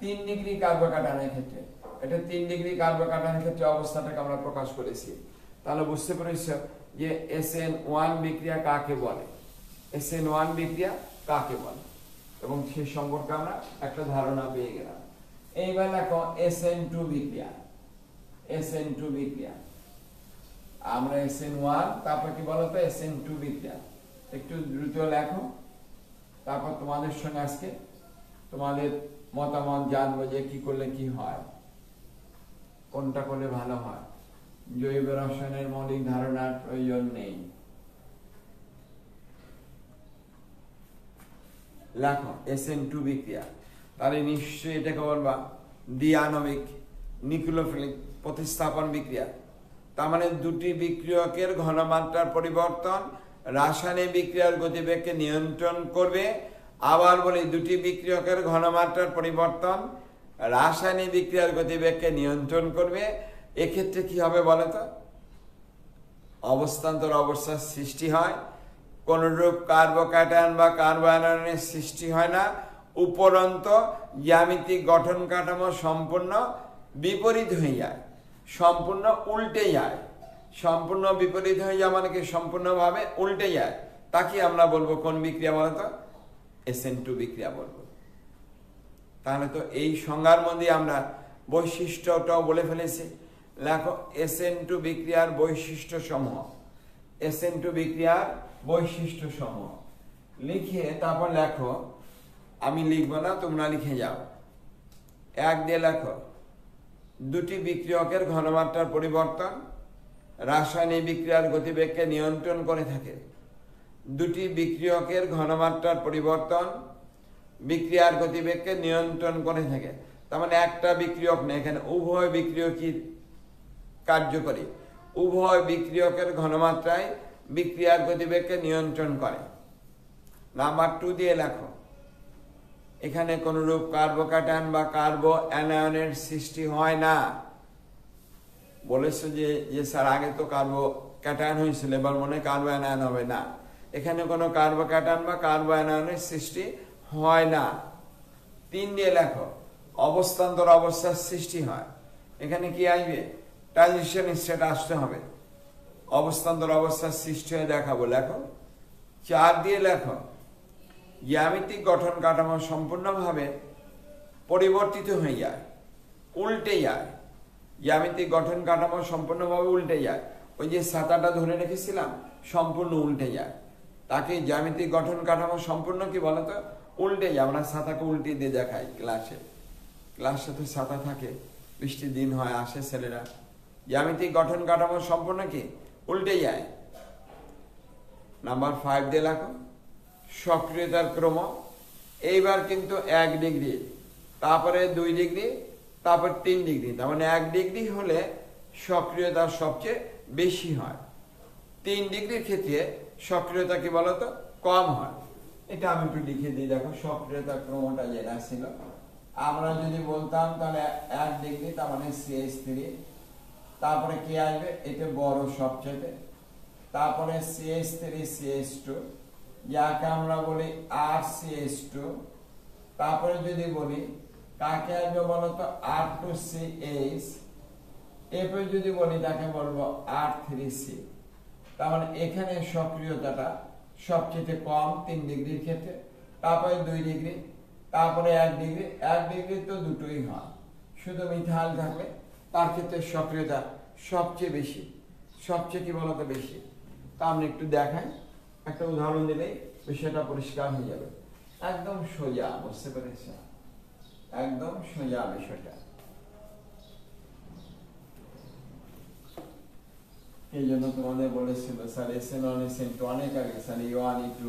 3 ডিগ্রি কার্বোক্যাটায়নের ক্ষেত্রে, এটা 3 ডিগ্রি কার্বোক্যাটায়নের ক্ষেত্রে অবস্থাটাকে আমরা প্রকাশ করেছি। তাহলে বুঝতে পেরেছ যে SN1 বিক্রিয়া কাকে বলে, SN1 বিক্রিয়া কাকে বলে, এবং সেই সম্পর্কে আমরা একটা ধারণা পেয়ে গেলাম। এইবার দেখো SN2 বিক্রিয়া, SN2 বিক্রিয়া আমরা SN1, তারপর কি বলতো SN2 বিক্রিয়া। একটু দ্রুত লেখো, তারপর তোমাদের সঙ্গে আজকে তোমাদের মতামত জানবো যে কি করলে কি হয়, কোনটা করলে ভালো হয়। জৈব রসায়নের মৌলিক ধারণার প্রয়োজন নেই। লেখো SN2 বিক্রিয়া, তাহলে নিশ্চয়ই এটাকে বলবা দ্বিআণবিক নিউক্লিওফিলিক প্রতিস্থাপন বিক্রিয়া। তার মানে দুটি বিক্রিয়কের ঘনমাত্রার পরিবর্তন রাসায়নিক বিক্রিয়ার গতিবেগকে নিয়ন্ত্রণ করবে। আবার বলি, দুটি বিক্রিয়কের ঘনমাত্রার পরিবর্তন রাসায়নিক বিক্রিয়ার গতিবেগকে নিয়ন্ত্রণ করবে। এক্ষেত্রে কি হবে বলতো, অবস্থান্তর অবস্থার সৃষ্টি হয়, কোনরূপ কার্বোক্যাটায়ন বা কার্বোআয়নের সৃষ্টি হয় না, উপরন্ত জ্যামিতিক গঠন কাঠামো সম্পূর্ণ বিপরীত হয়ে যায়, সম্পূর্ণ উল্টে যায়। সম্পূর্ণ বিপরীত হয়ে যাওয়া মানে কি সম্পূর্ণভাবে উল্টে যায়, তাকে আমরা বলবো কোন বিক্রিয়া বলতো? SN2 বিক্রিয়া বলবো। তাহলে তো এই সংজ্ঞার মধ্যে আমরা বৈশিষ্ট্যটাও বলে ফেলেছি। লেখো SN2 বিক্রিয়ার বৈশিষ্ট্য সমূহ। SN2 বিক্রিয়ার বৈশিষ্ট্য সমূহ লিখে তারপর লেখো, আমি লিখবো না, তোমরা লিখে যাও। 1 দিয়ে লেখো, দুটি বিক্রিয়কের ঘনমাত্রার পরিবর্তন রাসায়নিক বিক্রিয়ার গতিবেগকে নিয়ন্ত্রণ করে থাকে। দুটি বিক্রিয়কের ঘনমাত্রার পরিবর্তন বিক্রিয়ার গতিবেগকে নিয়ন্ত্রণ করে থাকে। তার মানে একটা বিক্রিয়ক না, এখানে উভয় বিক্রিয়কই কার্যকরী। উভয় বিক্রিয়কের ঘনমাত্রায় বিক্রিয়ার গতিবেগকে নিয়ন্ত্রণ করে। নাম্বার 2 দিয়ে লেখো, এখানে কোনরূপ কার্বোক্যাটায়ন বা কার্বো অ্যানায়নের সৃষ্টি হয় না। বলেছো যে স্যার আগে তো কার্বোক্যাটায়ন হয়েছিল, এবার মনে কার্বো অ্যানায়ন হবে না। এখানে কোনো কার্বোক্যাটায়ন বা কার্বো অ্যানায়নের সৃষ্টি হয় না। 3 দিয়ে লেখো, অবস্থান্তর অবস্থার সৃষ্টি হয়। এখানে কি আসবে? ট্রানজিশন স্টেট আসতে হবে। অবস্থান্তর অবস্থার সৃষ্টি হয়ে দেখাবো। লেখো। 4 দিয়ে লেখো, জ্যামিতিক গঠন কাঠামো সম্পূর্ণভাবে পরিবর্তিত হয়ে যায়, উল্টে যায়। জ্যামিতিক গঠন কাঠামো সম্পূর্ণভাবে উল্টে যায়। ওই যে ছাতাটা ধরে রেখেছিলাম, সম্পূর্ণ উল্টে যায়। তাকে জ্যামিতিক গঠন কাঠামো সম্পূর্ণ কি বলতো? উল্টে যায়। আমরা ছাতাকে উল্টে দিয়ে দেখাই ক্লাসে তো ছাতা থাকে, বৃষ্টির দিন হয়, আসে ছেলেরা। জ্যামিতিক গঠন কাঠামো সম্পূর্ণ কি উল্টে যায়। নাম্বার 5 দিয়ে লেখো, সক্রিয়তার ক্রম। এইবার কিন্তু 1 ডিগ্রি, তারপরে 2 ডিগ্রি, তারপর 3 ডিগ্রি। তার মানে 1 ডিগ্রি হলে সক্রিয়তা সবচেয়ে বেশি হয়। 3 ডিগ্রির ক্ষেত্রে সক্রিয়তা কি বলতো? কম হয়। এটা আমি একটু লিখে দিই। দেখো সক্রিয়তার ক্রমটা যেটা ছিল, আমরা যদি বলতাম তাহলে 1 ডিগ্রি, তার মানে CH3, তারপরে কি আসবে? এটা বড় সবচেয়ে, তারপরে CH3 CH2, যাকে আমরা বলি RCH2, তারপরে যদি বলি কাকে আসবে বলতো? R2CH, এরপরে যদি বলি তাকে বলবো R3C। তার মানে এখানে সক্রিয়তাটা সবচেয়ে কম 3 ডিগ্রির ক্ষেত্রে, তারপরে 2 ডিগ্রি, তারপরে 1 ডিগ্রি। 1 ডিগ্রি তো দুটোই হয়, শুধু মিথাইল থাকলে তার ক্ষেত্রে সক্রিয়তা সবচেয়ে বেশি। সবচেয়ে কি বলতো? বেশি। তা আমরা একটু দেখাই, একটা উদাহরণ দিলেই বিষয়টা পরিষ্কার হয়ে যাবে। একদম সোজা, বুঝতে পেরেছ? একদম সোজা বিষয়টা। এই জন্য তোমাদের বলেছিল স্যার SN1 SN2 অনেক আগে, স্যার E1 E2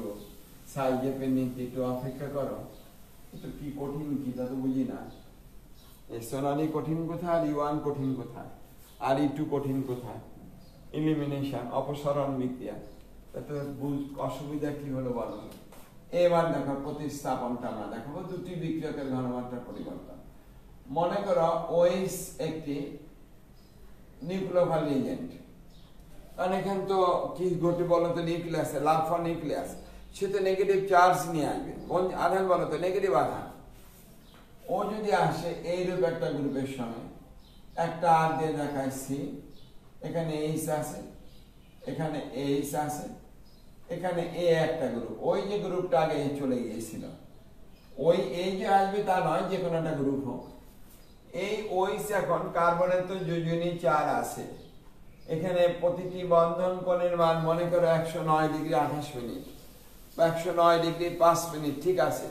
সাইজে পেন্ডিং একটু অপেক্ষা করো। তো কি কঠিন কি তা তো বুঝি না। SN1 কঠিন কোথায়, আর E1 কঠিন কোথায়, আর E2 কঠিন কোথায়? এলিমিনেশন, অপসারণ বিক্রিয়া। তাতে অসুবিধা কি হলো বলো? এবার দেখো প্রতিস্থাপনটা আমরা দেখাবো। দুটি বিক্রিয়কের ঘনমাত্রার পরিবর্তন। মনে করো OH একটি নিউক্লিওফাইল এজেন্ট, কারণ এখানে তো কি ঘটে বলতো? নিউক্লিয়াসে লাফা নিউক্লিয়াস, সে তো নেগেটিভ চার্জ নিয়ে আসবে। কোন আধান বলতো? নেগেটিভ আধান। ও যদি আসে এইরূপ একটা গ্রুপের সঙ্গে, একটা আর দিয়ে দেখায় C, এখানে H আছে, এখানে H আছে, এখানে A একটা গ্রুপ। ওই যে গ্রুপটা আগে চলে গিয়েছিল, ওই এই যে আসবে তা নয়, যে কোনো একটা গ্রুপ হোক। এই OH এখন কার্বনের তো যোজনী 4 আছে। এখানে প্রতিটি বন্ধন কোণের মান মনে করো 109 ডিগ্রি 28 মিনিট বা 109 ডিগ্রি 5 মিনিট, ঠিক আছে।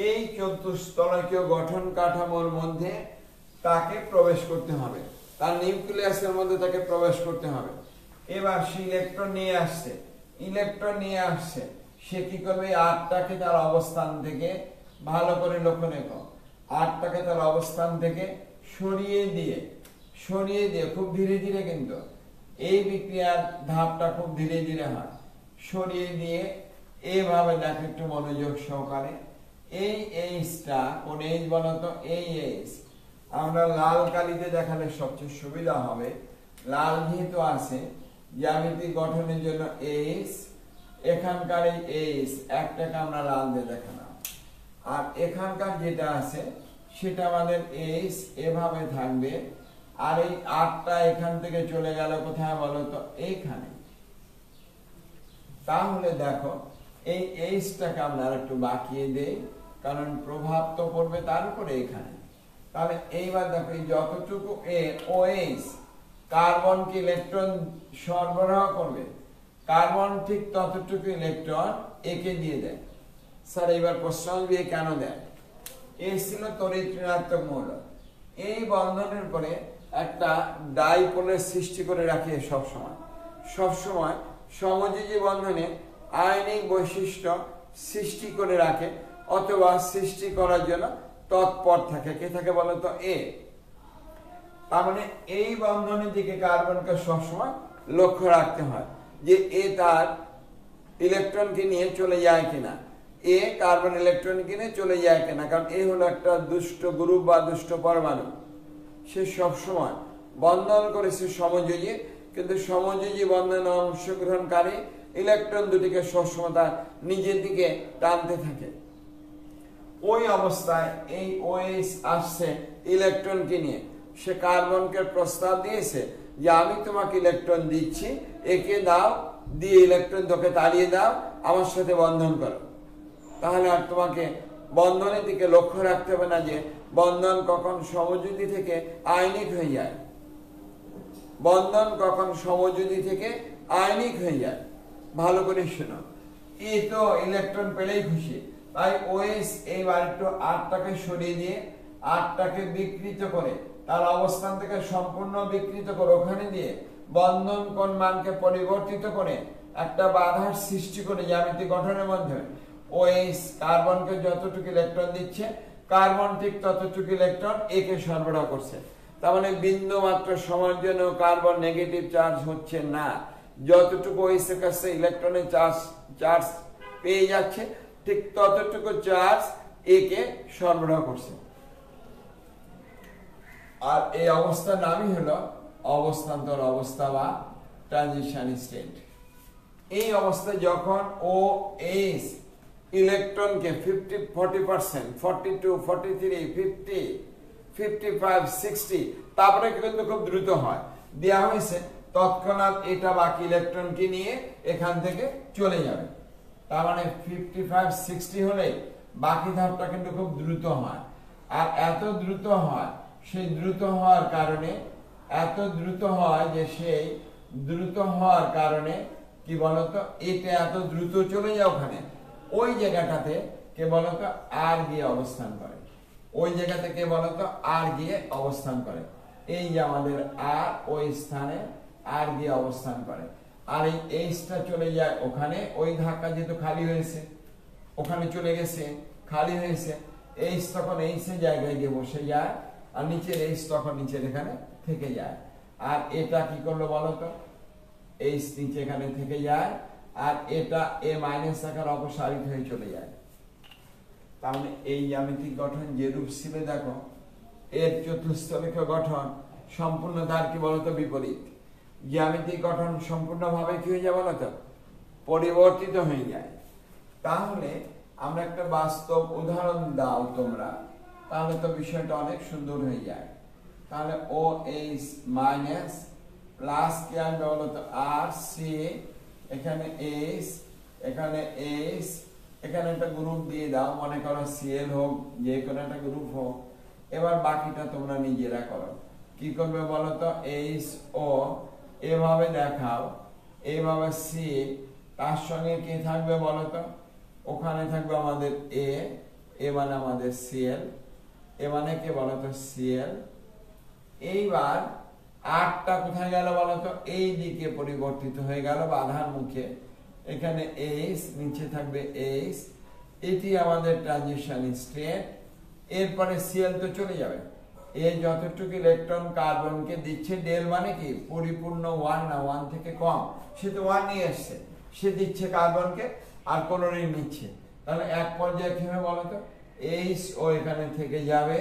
এই চতুস্তলকীয় গঠন কাঠামোর মধ্যে তাকে প্রবেশ করতে হবে, তার নিউক্লিয়াসের মধ্যে তাকে প্রবেশ করতে হবে। এবার সে ইলেকট্রন নিয়ে আসছে, সে কি করবে? 8টাকে তার অবস্থান থেকে, ভালো করে লক্ষ্য রেখো, 8টাকে তার অবস্থান থেকে সরিয়ে দিয়ে খুব ধীরে ধীরে, কিন্তু এই বিক্রিয়ার ধাপটা খুব ধীরে ধীরে হয়, সরিয়ে দিয়ে এইভাবে দেখো একটু মনোযোগ সহকারে। এই Hটা কোন H বলতো? এই H আমরা লাল কালিতে দেখালে সবচেয়ে সুবিধা হবে। লাল যেহেতু আছে, জ্যামিতিক গঠনের জন্য H, এখানকার এই H একটাকে আমরা লাল দিয়ে দেখালাম, আর এখানকার যেটা আছে সেটা আমাদের H এভাবে থাকবে, আর এই 8টা এখান থেকে চলে গেল কোথায় বলো তো, এইখানে। তাহলে দেখো এই এইচটাকে আমরা একটু বাঁকিয়ে দেই, কারণ প্রভাব তো পড়বে তার উপরে এখানে। তাহলে এইবার দেখো এই যতটুকু OH কার্বনকে ইলেকট্রন সরবরাহ করবে, কার্বন ঠিক ততটুকু ইলেকট্রন একে দিয়ে দেয়। স্যার এইবার প্রশ্ন আসবে কেন দেয়? এই ছিল তড়িৎ ঋণাত্মক মৌল, এই বন্ধনের উপরে একটা ডাইপোলের সৃষ্টি করে রাখে সবসময় সমযোজী বন্ধনে আয়নিক বৈশিষ্ট্য সৃষ্টি করে রাখে, অথবা সৃষ্টি করার জন্য তৎপর থাকে। কে থাকে বলো তো? এ। তার মানে এই বন্ধনের দিকে কার্বনকে সবসময় লক্ষ্য রাখতে হয় যে এ তার ইলেকট্রনকে নিয়ে চলে যায় কিনা, এ কার্বন ইলেকট্রনকে নিয়ে চলে যায় কিনা। কারণ এ হলো একটা দুষ্ট গ্রুপ বা দুষ্ট পরমাণু, সে সবসময় বন্ধন করেছে সমযোজী, কিন্তু সমযোজী বন্ধনে অংশগ্রহণকারী ইলেকট্রন দুটিকে সবসময় তার নিজের দিকে টানতে থাকে। ওই অবস্থায় এই OH আসছে ইলেকট্রনকে নিয়ে, সে কার্বনকে প্রস্তাব দিয়েছে যে আমি তোমাকে ইলেকট্রন দিচ্ছি, একে দাও, দিয়ে ইলেকট্রন তোকে তাড়িয়ে দাও, আমার সাথে বন্ধন করো। তাহলে আর তোমাকে বন্ধনের দিকে লক্ষ্য রাখতে হবে না যে বন্ধন কখন সমযোজী থেকে আয়নিক হয়ে যায়, বন্ধন কখন সমযোজী থেকে আয়নিক হয়ে যায়। ভালো করে শোনো, এ তো ইলেকট্রন পেলেই খুশি, তাই OH এইবার একটু 8টাকে সরিয়ে দিয়ে 8টাকে বিকৃত করে, তার অবস্থান থেকে সম্পূর্ণ বিকৃত করে ওখানে দিয়ে বন্ধন কোণ মানকে পরিবর্তিত করে একটা বাধার সৃষ্টি করে জ্যামিতিক গঠনের মাধ্যমে OH কার্বনকে যতটুকু ইলেকট্রন দিচ্ছে, কার্বন ঠিক ততটুকু ইলেকট্রন একে সরবরাহ করছে। তার মানে বিন্দু মাত্র সময়ের জন্য কার্বন নেগেটিভ চার্জ হচ্ছে না, যতটুকু OH এর কাছে ইলেকট্রনের চার্জ পেয়ে যাচ্ছে ঠিক ততটুকু চার্জ একে সরবরাহ করছে। আর এই অবস্থার নামই হলো অবস্থান্তর অবস্থা বা ট্রানজিশন স্টেট। এই অবস্থায় যখন OH ইলেকট্রনকে 40%, 42, 43, 50, 55, 60 তারপরে কিন্তু খুব দ্রুত হয় দেওয়া হয়েছে, তৎক্ষণাৎ এটা বাকি ইলেকট্রনকে নিয়ে এখান থেকে চলে যাবে। তার মানে 55, 60 হলে বাকি ধাপটা কিন্তু খুব দ্রুত হয়। আর এত দ্রুত হয়, সেই দ্রুত হওয়ার কারণে এত দ্রুত হয় যে সেই দ্রুত হওয়ার কারণে কি বলতো, এটা এত দ্রুত চলে যায় ওখানে, ওই জায়গাটাতে কে বলতো আর গিয়ে অবস্থান করে, ওই জায়গাতে কে বলতো আর গিয়ে অবস্থান করে। এই যে আমাদের আর ওই স্থানে আর গিয়ে অবস্থান করে, আর এই এইচটা চলে যায় ওখানে, ওই ধাক্কা যেহেতু খালি হয়েছে ওখানে চলে গেছে, খালি হয়েছে, এইচ তখন এইচের জায়গায় গিয়ে বসে যায়, আর নিচের এইচ তখন নিচের এখানে থেকে যায়। আর এটা কি করলো বলতো, এইচ নিচে এখানে থেকে যায়, আর এটা এ মাইনাস আকার অপসারিত হয়ে চলে যায়। তার মানে এই জ্যামিতিক গঠন যে রূপ ছিল দেখো, এর চতুস্তলিক গঠন সম্পূর্ণ তার কি বলতো বিপরীত। জ্যামিতিক গঠন সম্পূর্ণভাবে কি হয়ে যায় বলতো, পরিবর্তিত হয়ে যায়। তাহলে আমরা একটা বাস্তব উদাহরণ দাও তোমরা, তাহলে তো বিষয়টা অনেক সুন্দর হয়ে যায়। তাহলে OH মাইনাস প্লাস কি আসবে বলতো আর সি, এখানে H, এখানে H, এখানে একটা গ্রুপ দিয়ে দাও, মনে করো Cl হোক, যে কোনো একটা গ্রুপ হোক। এবার বাকিটা তোমরা নিজেরা করো, কি করবে বলতো, HO এভাবে দেখাও, এইভাবে C, তার সঙ্গে কি থাকবে বলতো, ওখানে থাকবে আমাদের A মানে আমাদের Cl, এ মানে কে বলতো Cl। এইবার 8টা কোথায় গেল বলতো, এই দিকে পরিবর্তিত হয়ে গেল বাধার মুখে, এখানে H, নিচে থাকবে H, এটি আমাদের ট্রানজিশন স্টেট। এরপরে Cl তো চলে যাবে, এই যতটুকু ইলেকট্রন কার্বনকে দিচ্ছে, ডেল মানে কি পরিপূর্ণ 1 না, 1 থেকে কম, সে তো 1 নিয়ে আসছে, সে দিচ্ছে কার্বনকে আর ক্লোরিন নিচ্ছে। তাহলে এক পর্যায়ে কি হবে বলতো, H ও এখানে থেকে যাবে,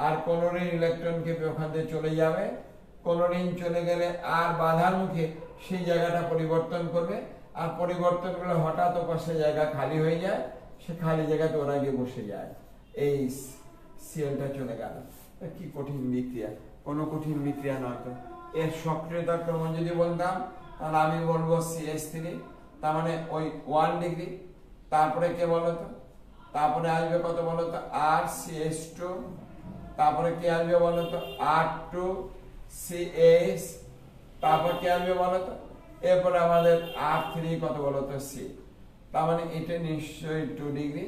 আর ক্লোরিন ইলেকট্রনকে ওখান থেকে চলে যাবে, ক্লোরিন চলে গেলে আর বাধার মুখে সেই জায়গাটা পরিবর্তন করবে, আর পরিবর্তন করলে হঠাৎ ওপাশে জায়গা খালি হয়ে যায়, সে খালি জায়গাতে ওরা গিয়ে বসে যায়, এই সিএলটা চলে গেল। কি কঠিন বিক্রিয়া, কোনো কঠিন বিক্রিয়া নয়। তো এর সক্রিয়তার ক্রম যদি বলতাম তাহলে আমি বলবো CH3, তার মানে ওই 1 ডিগ্রি। তারপরে কে বলতো, তারপরে আসবে কত বলতো RCH2, তারপরে কে আসবে বলতো R2CH, তারপর কে আসবে বলতো, এরপরে আমাদের R3 কত বলতো C। তার মানে এটা নিশ্চয়ই 2 ডিগ্রি,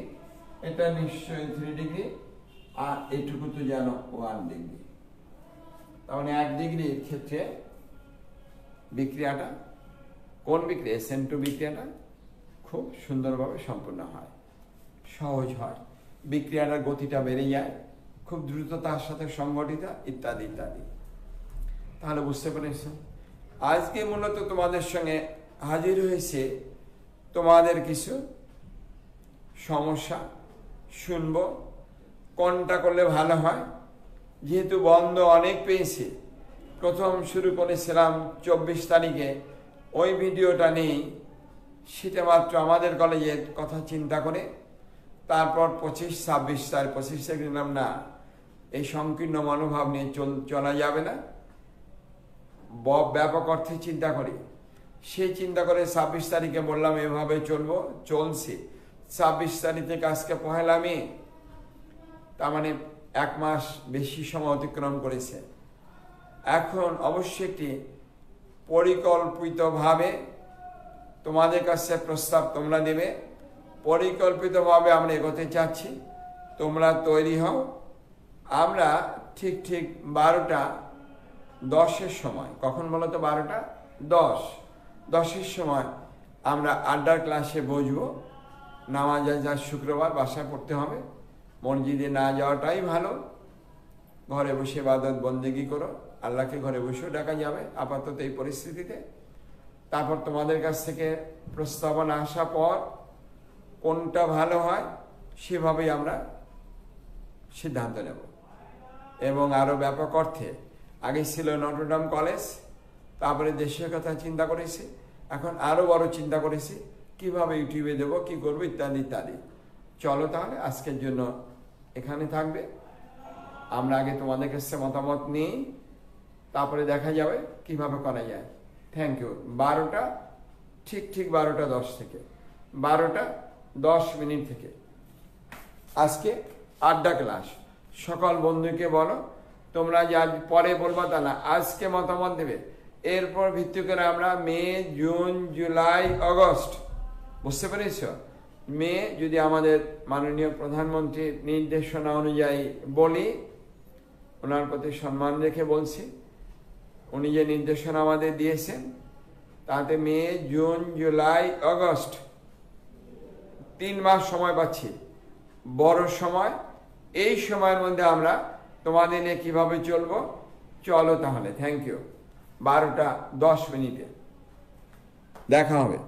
এটা নিশ্চয়ই 3 ডিগ্রি, আর এইটুকু তো জানো 1 ডিগ্রি। তার মানে 1 ডিগ্রির ক্ষেত্রে বিক্রিয়াটা, কোন বিক্রিয়া, SN2 বিক্রিয়াটা খুব সুন্দরভাবে সম্পূর্ণ হয়, সহজ হয়, বিক্রিয়াটার গতিটা বেড়ে যায়, খুব দ্রুততার সাথে সংগঠিত, ইত্যাদি ইত্যাদি। তাহলে বুঝতে পেরেছ, আজকে মূলত তোমাদের সঙ্গে হাজির হয়েছে তোমাদের কিছু সমস্যা শুনবো, কোনটা করলে ভালো হয়। যেহেতু বন্ধ অনেক পেয়েছি, প্রথম শুরু করেছিলাম 24 তারিখে, ওই ভিডিওটা নেই, সেটা মাত্র আমাদের কলেজের কথা চিন্তা করে, তারপর 25, 26 তারিখ 25 তারিখ নিলাম না, এই সংকীর্ণ মনোভাব নিয়ে চলা যাবে না, ব্যাপক অর্থে চিন্তা করি। সেই চিন্তা করে 26 তারিখে বললাম এভাবে চলবো, চলছে। 26 তারিখ থেকে আজকে 1 মে, তার মানে 1 মাস বেশি সময় অতিক্রম করেছে। এখন অবশ্যই একটি পরিকল্পিতভাবে তোমাদের কাছে প্রস্তাব তোমরা দেবে, পরিকল্পিতভাবে আমরা এগোতে চাচ্ছি, তোমরা তৈরি হও। আমরা ঠিক 12টা 10-এর সময়, কখন বলো তো, 12টা 10-10-এর সময় আমরা আড্ডার ক্লাসে বসবো। নামাজ যা শুক্রবার বাসায় পড়তে হবে, মসজিদে না যাওয়াটাই ভালো, ঘরে বসে ইবাদত বন্দেগি করো, আল্লাহকে ঘরে বসেও ডাকা যাবে আপাতত এই পরিস্থিতিতে। তারপর তোমাদের কাছ থেকে প্রস্তাবনা আসা পর কোনটা ভালো হয় সেভাবেই আমরা সিদ্ধান্ত নেব। এবং আরো ব্যাপক অর্থে, আগে ছিল নটরডেম কলেজ, তারপরে দেশের কথা চিন্তা করেছি, এখন আরো বড় চিন্তা করেছি কিভাবে ইউটিউবে দেবো, কি করবো, ইত্যাদি ইত্যাদি। চলো তাহলে আজকের জন্য এখানে থাকবে। আমরা আগে তোমাদের কাছে মতামত নিই, তারপরে দেখা যাবে কিভাবে করা যায়। Thank you. 12টা ঠিক 12টা 10 থেকে 12টা 10 মিনিট থেকে আজকে আড্ডা ক্লাস। সকল বন্ধুকে বলো, তোমরা যে আজ পরে বলবা তা না, আজকে মতামত দেবে। এরপর ভিত্তি করে আমরা মে, জুন, জুলাই, আগস্ট, বুঝতে পেরেছ, মে যদি আমাদের মাননীয় প্রধানমন্ত্রীর নির্দেশনা অনুযায়ী বলি, ওনার প্রতি সম্মান রেখে বলছি, উনি যে নির্দেশনা আমাদের দিয়েছেন তাতে মে, জুন, জুলাই, আগস্ট 3 মাস সময় পাচ্ছি, বড় সময়। এই সময়ের মধ্যে আমরা তোমাদের নিয়ে কিভাবে চলবো, চলো তাহলে। Thank you. 12টা 10 মিনিটে দেখা হবে।